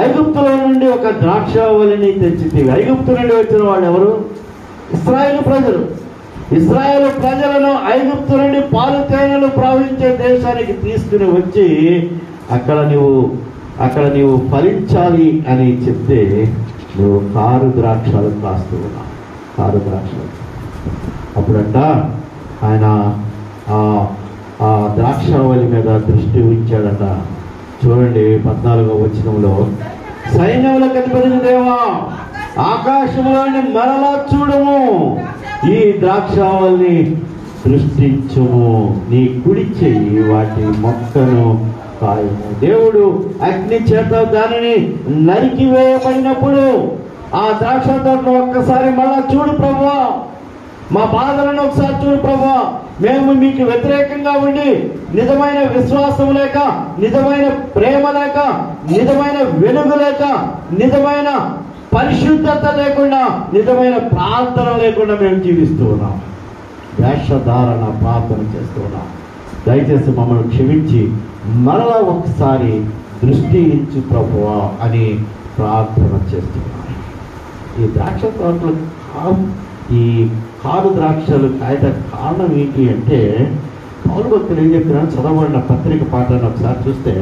ఐగుప్తులో నుండి ఒక ద్రాక్షావళిని తెచ్చితివి. ఐగుప్తు నుండి వచ్చిన వాళ్ళు ఎవరు? ఇశ్రాయేలు ప్రజలు. ఇశ్రాయేలు ప్రజలను ఐగుప్తు నుండి పాలు తేనెలు ప్రవహించే దేశానికి తీసుకుని వచ్చి అక్కడ నీవు ఫలించాలి అని చెప్తే నువ్వు కారు ద్రాక్షలు కాస్తూ ఉన్నావు. కారు ద్రాక్షలు. అప్పుడంట ఆయన ఆ ద్రాక్షావళి మీద దృష్టి ఉంచాడట. చూడండి 14వ వచనంలో, సైన్యములకు అధిపతి దేవా, ఆకాశంలోని మరలా చూడము, ఈ ద్రాక్షావళిని దృష్టించుము, నీ కుడి చెయ్యి వాటి మొక్కను కాయము. దేవుడు అగ్ని చేత దానిని నరికివేయబడినప్పుడు ఆ ద్రాక్ష తోటను ఒక్కసారి మళ్ళా చూడు ప్రభువా, మా బాధలను ఒకసారి చూడు ప్రభువా, మేము మీకు వ్యతిరేకంగా ఉండి నిజమైన విశ్వాసం లేక, నిజమైన ప్రేమ లేక, నిజమైన వెలుగు లేక, నిజమైన పరిశుద్ధత లేకుండా, నిజమైన ప్రార్థన లేకుండా మేము జీవిస్తూ ఉన్నాం. వేషధారణ ప్రార్థన చేస్తూ ఉన్నాం. దయచేసి మమ్మల్ని క్షమించి మరలా ఒకసారి దృష్టి ఇచ్చు ప్రభువా అని ప్రార్థన చేస్తున్నాం. ఈ ద్రాక్ష తోటలు ఈ కారు ద్రాక్షలు కాయట కారణం ఏంటి అంటే, పౌలు భక్తులు ఏం చెప్పినారు? చదవబడిన పత్రిక పాఠాన్ని ఒకసారి చూస్తే,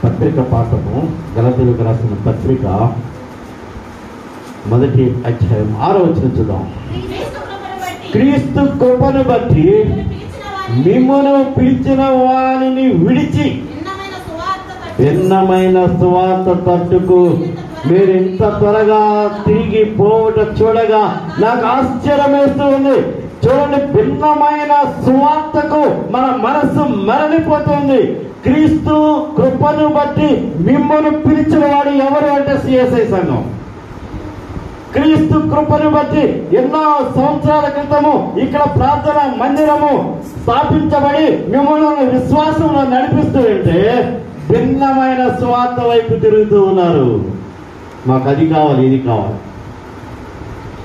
పత్రిక పాఠము గలతీయులకు రాసిన పత్రిక 1వ అధ్యాయం 6వ వచనం చూద్దాం. క్రీస్తు కృపను బట్టి మిమ్మును పిలిచిన వారిని విడిచి భిన్నమైన సువార్త తట్టుకు మీరు ఇంత త్వరగా తిరిగి పోవట చూడగా నాకు ఆశ్చర్యం వేస్తూ ఉంది. చూడండి, భిన్నమైన సువార్తకు మన మనస్సు మరలిపోతుంది. క్రీస్తు కృపను బట్టి మిమ్మల్ని పిలిచిన వాడు ఎవరు అంటే సిఎస్ఐ సంఘం. క్రీస్తు కృపను బట్టి ఎన్నో సంవత్సరాల క్రితము ఇక్కడ ప్రార్థన మందిరము స్థాపించబడి మిమ్మల్ని విశ్వాసంలో నడిపిస్తూ ఉంటే భిన్నమైన సువార్త వైపు తిరుగుతూ ఉన్నారు. మాకు అది కావాలి, ఇది కావాలి.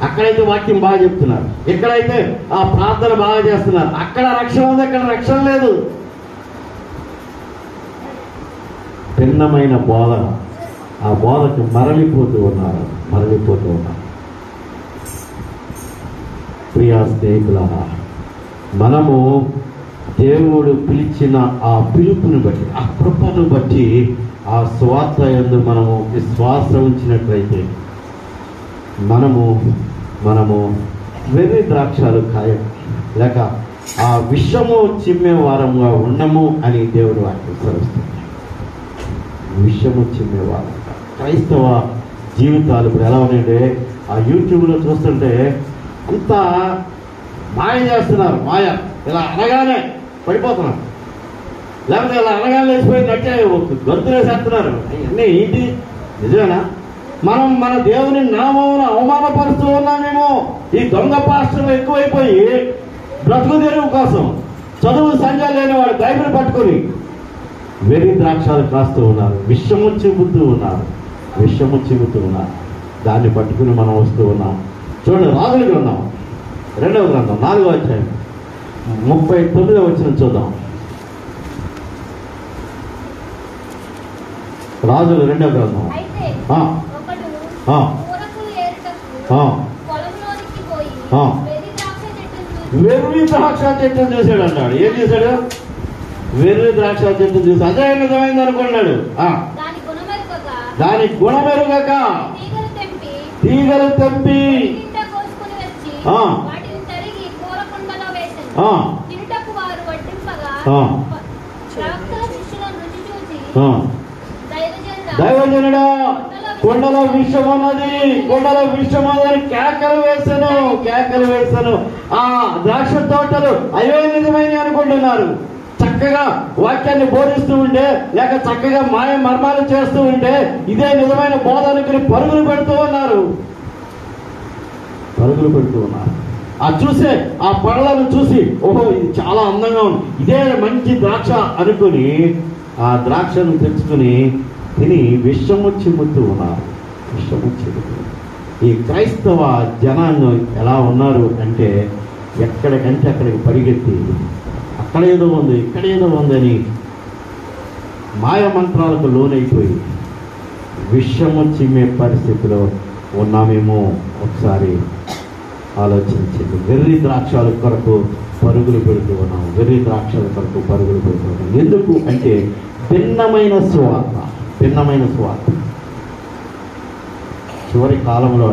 అక్కడైతే వాక్యం బాగా చెప్తున్నారు, ఇక్కడైతే ఆ ప్రార్థన బాగా చేస్తున్నారు. అక్కడ రక్షణ ఉంది, ఇక్కడ రక్షణ లేదు. భిన్నమైన బోధన, ఆ బోధకు మరలిపోతూ ఉన్నారు. ప్రియా స్నేహితులారా, మనము దేవుడు పిలిచిన ఆ పిలుపుని బట్టి, ఆ కృపను బట్టి, ఆ స్వార్థ యందు మనము విశ్వాసం ఉంచినట్లయితే మనము వెర్రి ద్రాక్షాలు కాయం లేక ఆ విషము చిమ్మే వారంగా ఉండము అని దేవుడు వాక్యం సెలవిస్తుంది. విషము చిమ్మేవారం. క్రైస్తవ జీవితాలు ఇప్పుడు ఎలా ఉన్నాయంటే, ఆ యూట్యూబ్లో చూస్తుంటే అంతా మాయ చేస్తున్నారు. మాయ ఇలా అనగానే పడిపోతున్నారు, లేకపోతే ఇలా అనగానే లేచిపోయినట్టే గొంతులేసేస్తున్నారు. అన్నీ ఏంటి? నిజమేనా? మనం మన దేవుని నామమును అవమానపరుస్తూ ఉన్నామేమో. ఈ దొంగ పాస్టర్లు ఎక్కువైపోయి బ్రతుకు తెరువు కోసం చదువు సంఘాలు లేని వాడు బైబిల్ పట్టుకొని వెర్రి ద్రాక్షాలు కాస్తూ ఉన్నారు, విషము చెబుతూ ఉన్నారు. దాన్ని పట్టుకుని మనం వస్తూ ఉన్నాం. చూడండి, రాజుల గ్రంథం 2వ గ్రంథం 4వ అధ్యాయం 39వ వచనం చూద్దాం. రాజులు 2వ గ్రంథం. వెర్రి ద్రాక్ష చెట్టును చూశాడు అన్నాడు. ఏం చేశాడు? వెర్రి ద్రాక్ష చెట్టు చూసి అదే నిజమైంది అనుకున్నాడు. దాని గుణమెరుగక తీగలు తెంపి దైవజనుడా, కొండలో విషం ఉన్నది అని కేకలు వేశాను. ఆ ద్రాక్ష తోటలు అవే నిజమైన అనుకుంటున్నారు. చక్కగా వాక్యాన్ని బోధిస్తూ ఉంటే, లేక చక్కగా మాయ మర్మాలు చేస్తూ ఉంటే ఇదే నిజమైన బోధనకి పరుగులు పెడుతూ ఉన్నారు. చూసే ఆ పళ్ళను చూసి ఓహో ఇది చాలా అందంగా ఉంది, ఇదే మంచి ద్రాక్ష అనుకుని ఆ ద్రాక్షను తెచ్చుకుని తిని విషము చిమ్ముతూ ఉన్నారు. విషము చిమ్ముతూ ఈ క్రైస్తవ జనాన్ని ఎలా ఉన్నారు అంటే ఎక్కడికంటే అక్కడికి పరిగెత్తి అక్కడేదో ఉంది ఇక్కడేదో ఉందని మాయమంత్రాలకు లోనైపోయి విషము చిమ్మే పరిస్థితిలో ఉన్నామేమో ఒకసారి ఆలోచించింది. వెర్రి ద్రాక్షాల కొరకు పరుగులు పెడుతూ ఉన్నాం. వెర్రి ద్రాక్షాల కొరకు పరుగులు పెడుతూ ఉన్నాం. ఎందుకు అంటే భిన్నమైన సువార్త. చివరి కాలంలో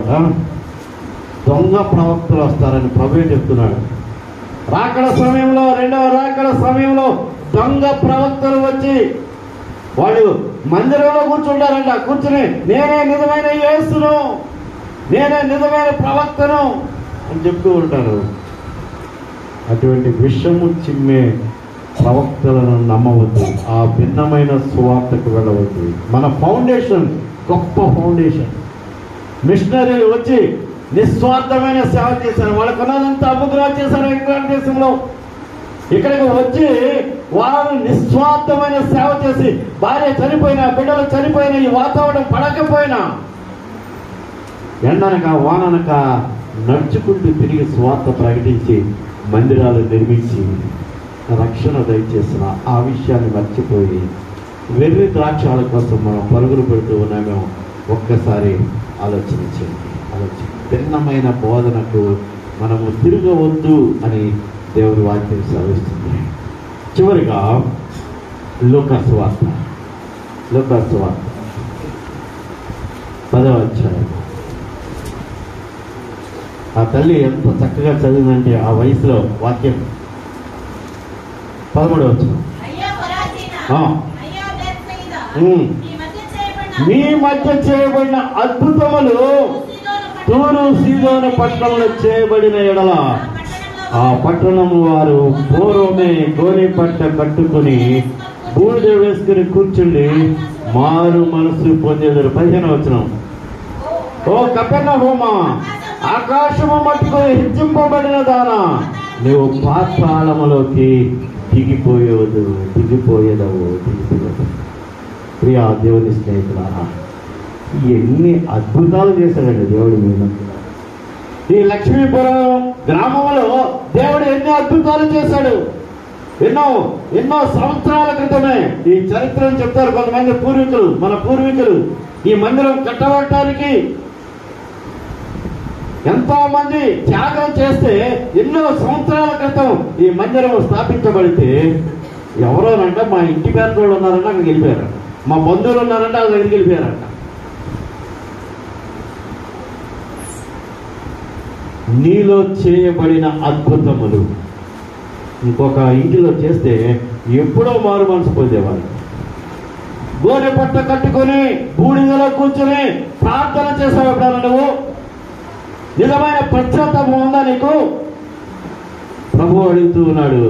దొంగ ప్రవక్తలు వస్తారని ప్రభువే చెప్తున్నాడు. రాకడ సమయంలో, రెండవ రాకడ సమయంలో దొంగ ప్రవక్తలు వచ్చి వాళ్ళు మందిరంలో కూర్చుంటారంట. కూర్చుని నేనే నిజమైన యేసును, నేనే నిజమైన ప్రవక్తను అని చెప్తూ ఉంటారు. అటువంటి విషము చిమ్మే ప్రవక్తలను నమ్మవద్దు. ఆ భిన్నమైన సువార్తకు వెళ్ళవద్దు. మన ఫౌండేషన్ గొప్ప ఫౌండేషన్. మిషనరీలు వచ్చి నిస్వార్థమైన సేవ చేశారు. వాళ్ళకు ఉన్నదంతా అభివృద్ధి చేశారు. ఇంగ్లాండ్ దేశంలో ఇక్కడికి వచ్చి వారు నిస్వార్థమైన సేవ చేసి భార్య చనిపోయినా, బిడ్డలు చనిపోయినా, ఈ వాతావరణం పడకపోయినా ఎండనక వాననక నడుచుకుంటూ తిరిగి స్వార్థ ప్రకటించి మందిరాలు నిర్మించి రక్షణ దయచేసిన ఆ విషయాన్ని మర్చిపోయి వెర్రి ద్రాక్షాల కోసం మనం పరుగులు పెడుతూ ఉన్నామేమో ఒక్కసారి ఆలోచించండి. భిన్నమైన బోధనకు మనము తిరగవద్దు అని దేవుని వాక్యం సెలవిస్తుంది. చివరిగా లూకాసు వార్త 10వ అధ్యాయం. ఆ తల్లి ఎంత చక్కగా చదివిందంటే ఆ వయసులో వాక్యం. 13వ వచనం. మీ మధ్య చేయబడిన అద్భుతములు తూరు సీదోను పట్టణంలో చేయబడిన ఎడల ఆ పట్టణం వారు పూర్వమే గోనె పట్ట కట్టుకుని బూడిద వేసుకుని కూర్చుండి మారు మనసు పొందేదారు. 15వ వచనం. ఓ కపెర్నహూమ, ఆకాశము మట్టుకు హెచ్చింపబడిన దానా, నువ్వు పాతాళములోకి దిగిపోయేదవు. ప్రియా దేవుని స్నేహితులారా, ఎన్ని అద్భుతాలు చేశాడండి దేవుడు మీ మధ్య. ఈ లక్ష్మీపురం గ్రామంలో దేవుడు ఎన్ని అద్భుతాలు చేశాడు. ఎన్నో సంవత్సరాల క్రితమే ఈ చరిత్రను చెప్తారు కొంతమంది పూర్వీకులు. మన పూర్వీకులు ఈ మందిరం కట్టబడటానికి ఎంతో మంది త్యాగం చేస్తే ఎన్నో సంవత్సరాల క్రితం ఈ మందిరం స్థాపించబడితే ఎవరోనంట మా ఇంటి పేరు వాళ్ళు ఉన్నారంటే అక్కడికి వెళ్ళిపోయారంట, మా బంధువులు ఉన్నారంటే వాళ్ళ దగ్గరికి వెళ్ళిపోయారంట. నీలో చేయబడిన అద్భుతములు ఇంకొక ఇంటిలో చేస్తే ఎప్పుడో మారు మనసు పొందేవాళ్ళు. గోనె పట్ట కట్టుకొని బూడిదలో కూర్చొని ప్రార్థన చేసావు ఎప్పుడన్నా నువ్వు? నిజమైన పశ్చాత్తాపం ఉందా నీకు? ప్రభు అడుగుతూ ఉన్నాడు.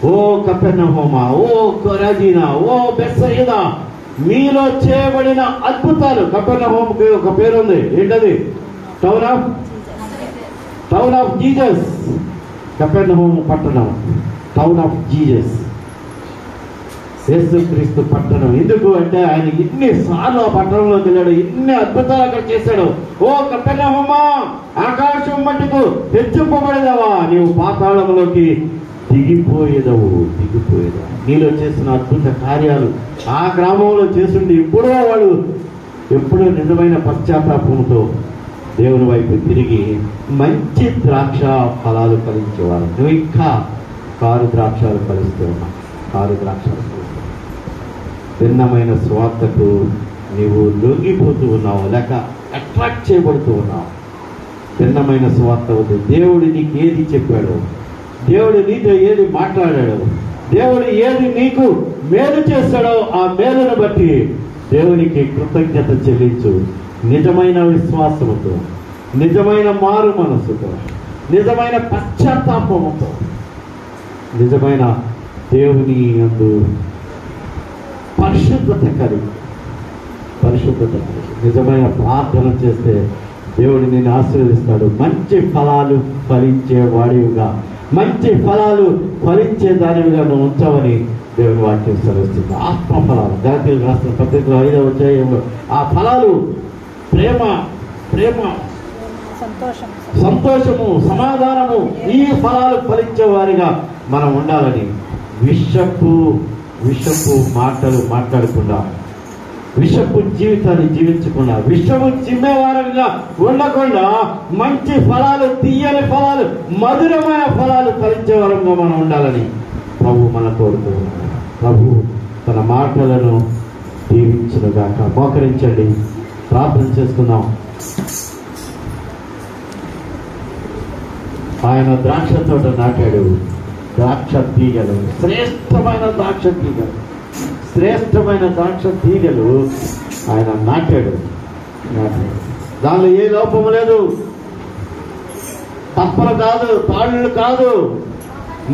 ఓ కపెర్నహూమ, ఓ కొరాజీనా, ఓ బెత్సయిదా, మీలో చేయబడిన అద్భుతాలు. కపెర్నహూముకి ఒక పేరు ఉంది. ఏంటది? Town of Jesus. కపెర్నహూము పట్టణం టౌన్ ఆఫ్ జీసస్, యేసుక్రీస్తు పట్టణం. ఎందుకు అంటే ఆయన ఇన్నిసార్లు ఆ పట్టణంలోకి వెళ్ళాడు, ఇన్ని అద్భుతాలు అక్కడ చేశాడు. ఓ కపెర్నహూమ, ఆకాశం మట్టుకు హెచ్చింపబడేదవా, నీవు పాతాళంలోకి దిగిపోయేదవు. నీలో చేసిన అద్భుత కార్యాలు ఆ గ్రామంలో చేస్తుంటే ఎప్పుడో నిజమైన పశ్చాత్తాపంతో దేవుని వైపు తిరిగి మంచి ద్రాక్ష ఫలాలు ఫలించేవారు. నువ్వు ఇంకా కారు ద్రాక్షాలు ఫలిస్తూ ఉన్నావు. భిన్నమైన స్వార్థకు నీవు లొంగిపోతూ ఉన్నావు, లేక అట్రాక్ట్ చేయబడుతూ ఉన్నావు. భిన్నమైన స్వార్థ వద్దు. దేవుడు నీకు ఏది చెప్పాడు, దేవుడు నీతో ఏది మాట్లాడాడు, దేవుడు ఏది నీకు మేలు చేస్తాడో ఆ మేలును బట్టి దేవునికి కృతజ్ఞత చెల్లించు. నిజమైన విశ్వాసముతో, నిజమైన మారు మనస్సుతో, నిజమైన పశ్చాత్తాపముతో, నిజమైన దేవుని యందు పరిశుద్ధత కలిగి నిజమైన ప్రార్థన చేస్తే దేవుడు నిన్ను ఆశీర్వదిస్తాడు. మంచి ఫలాలు ఫలించే వాడివిగా, మంచి ఫలాలు ఫలించే దానివిగా నువ్వు ఉంచావని దేవుని వాక్యం సెలవుస్తుంది. ఆత్మ ఫలాలు గలతీయులకు రాసిన పత్రికలో 5వ అధ్యాయంలో ఆ ఫలాలు ప్రేమ, సంతోషము, సమాధానము, ఈ ఫలాలు ఫలించే వారిగా మనం ఉండాలని విషపు మాటలు మాట్లాడకుండా, విషపు జీవితాన్ని జీవించకుండా, విషము చిమ్మేవారంగా ఉండకుండా మంచి ఫలాలు, తీయని ఫలాలు, మధురమైన ఫలాలు ఫలించే వారంగా మనం ఉండాలని ప్రభు మన కోరుతున్నాడు. ప్రభు తన మాటలను దీవించునుగాక. మోకరించండి, ప్రార్థన చేసుకుందాం. ఆయన ద్రాక్ష తోట నాటాడు. ద్రాక్ష తీగలు, శ్రేష్టమైన ద్రాక్ష తీగలు ఆయన నాటాడు. దానిలో ఏ లోపము లేదు, తప్పలు కాదు, తాళ్ళు కాదు.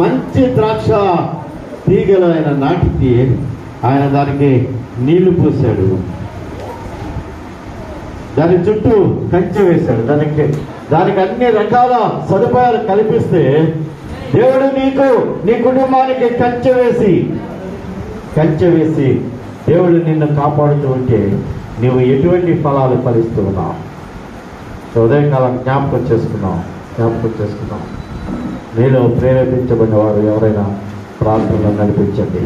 మంచి ద్రాక్ష తీగలు ఆయన నాటితే ఆయన దానికి నీళ్లు పోసాడు, దాని చుట్టూ కంచె వేశాడు. దానికి అన్ని రకాల సదుపాయాలు కల్పిస్తే దేవుడు నీ కుటుంబానికి కంచె వేసి దేవుడు నిన్ను కాపాడుతూ ఉంటే నువ్వు ఎటువంటి ఫలాలు ఫలిస్తూ ఉన్నావు? ఉదయకాలం జ్ఞాపకం చేసుకున్నాం. మీలో ప్రేరేపించబడిన వారు ఎవరైనా ప్రార్థనలో నడిపించండి.